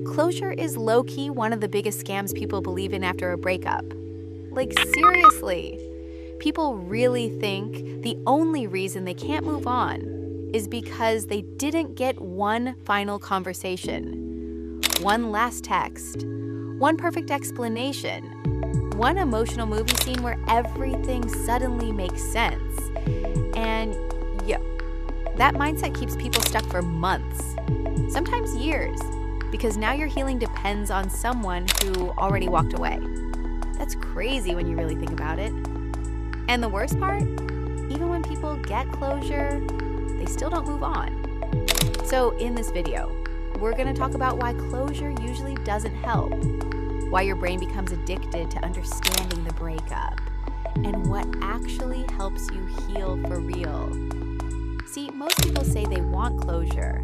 Closure is low-key one of the biggest scams people believe in after a breakup. Like, seriously. People really think the only reason they can't move on is because they didn't get one final conversation, one last text, one perfect explanation, one emotional movie scene where everything suddenly makes sense. And yeah, that mindset keeps people stuck for months, sometimes years, because now your healing depends on someone who already walked away. That's crazy when you really think about it. And the worst part, even when people get closure, they still don't move on. So in this video, we're going to talk about why closure usually doesn't help, why your brain becomes addicted to understanding the breakup, and what actually helps you heal for real. See, most people say they want closure,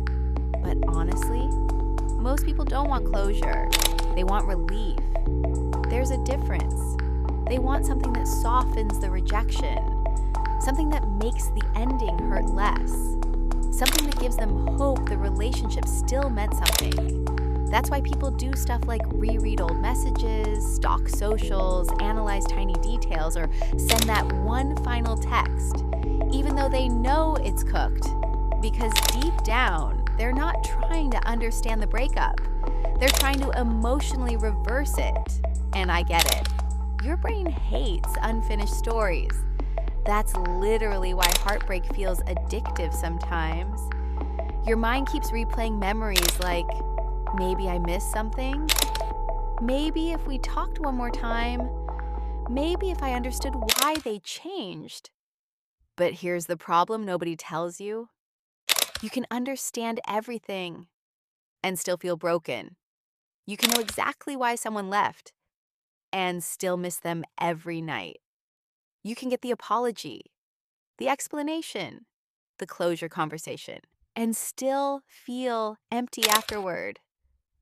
but honestly, most people don't want closure. They want relief. There's a difference. They want something that softens the rejection, something that makes the ending hurt less, something that gives them hope the relationship still meant something. That's why people do stuff like reread old messages, stalk socials, analyze tiny details, or send that one final text, even though they know it's cooked. Because deep down, they're not trying to understand the breakup. They're trying to emotionally reverse it. And I get it. Your brain hates unfinished stories. That's literally why heartbreak feels addictive sometimes. Your mind keeps replaying memories like, maybe I missed something. Maybe if we talked one more time. Maybe if I understood why they changed. But here's the problem nobody tells you. You can understand everything and still feel broken. You can know exactly why someone left and still miss them every night. You can get the apology, the explanation, the closure conversation, and still feel empty afterward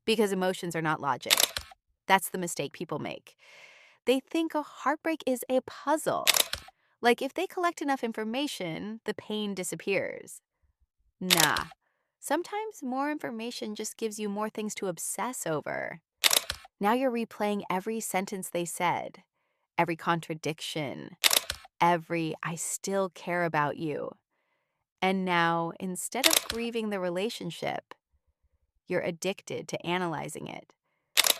because emotions are not logic. That's the mistake people make. They think a heartbreak is a puzzle. Like if they collect enough information, the pain disappears. Nah, sometimes more information just gives you more things to obsess over. Now you're replaying every sentence they said, every contradiction, every "I still care about you." And now, instead of grieving the relationship, you're addicted to analyzing it.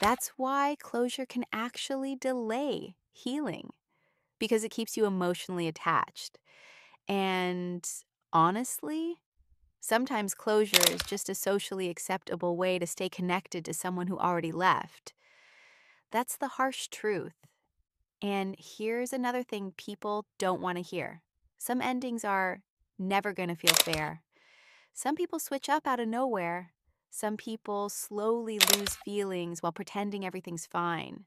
That's why closure can actually delay healing, because it keeps you emotionally attached. And honestly, sometimes closure is just a socially acceptable way to stay connected to someone who already left. That's the harsh truth. And here's another thing people don't want to hear. Some endings are never going to feel fair. Some people switch up out of nowhere. Some people slowly lose feelings while pretending everything's fine.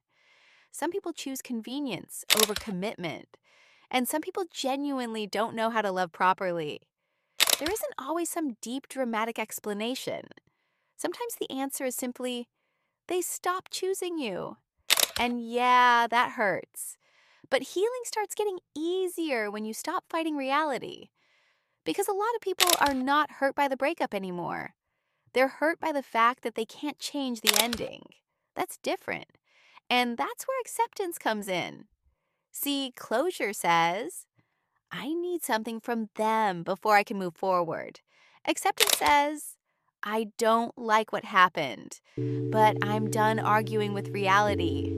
Some people choose convenience over commitment. And some people genuinely don't know how to love properly. There isn't always some deep, dramatic explanation. Sometimes the answer is simply, they stopped choosing you. And yeah, that hurts. But healing starts getting easier when you stop fighting reality. Because a lot of people are not hurt by the breakup anymore. They're hurt by the fact that they can't change the ending. That's different. And that's where acceptance comes in. See, closure says, I need something from them before I can move forward. Acceptance says, I don't like what happened, but I'm done arguing with reality.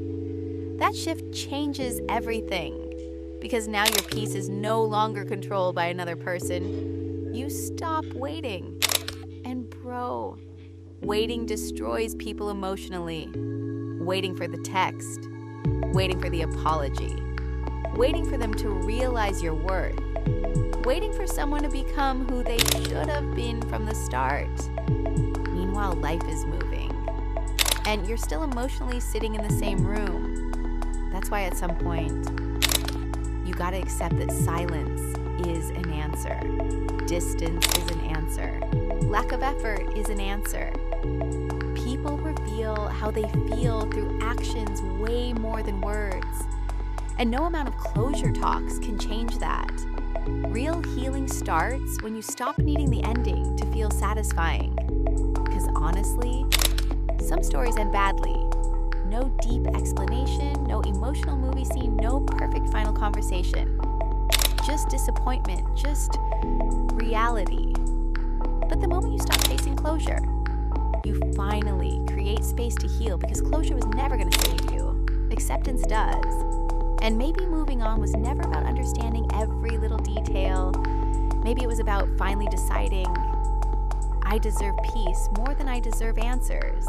That shift changes everything, because now your peace is no longer controlled by another person. You stop waiting. And bro, waiting destroys people emotionally. Waiting for the text, waiting for the apology, waiting for them to realize your worth, waiting for someone to become who they should have been from the start. Meanwhile, life is moving, and you're still emotionally sitting in the same room. That's why at some point, you gotta accept that silence is an answer. Distance is an answer. Lack of effort is an answer. People reveal how they feel through actions way more than words. And no amount of closure talks can change that. Real healing starts when you stop needing the ending to feel satisfying. Because honestly, Some stories end badly. No deep explanation, no emotional movie scene, no perfect final conversation. Just disappointment, just reality. But the moment you stop chasing closure, you finally create space to heal, because closure was never going to save you. Acceptance does. And maybe moving on was never about understanding every little detail. Maybe it was about finally deciding, I deserve peace more than I deserve answers.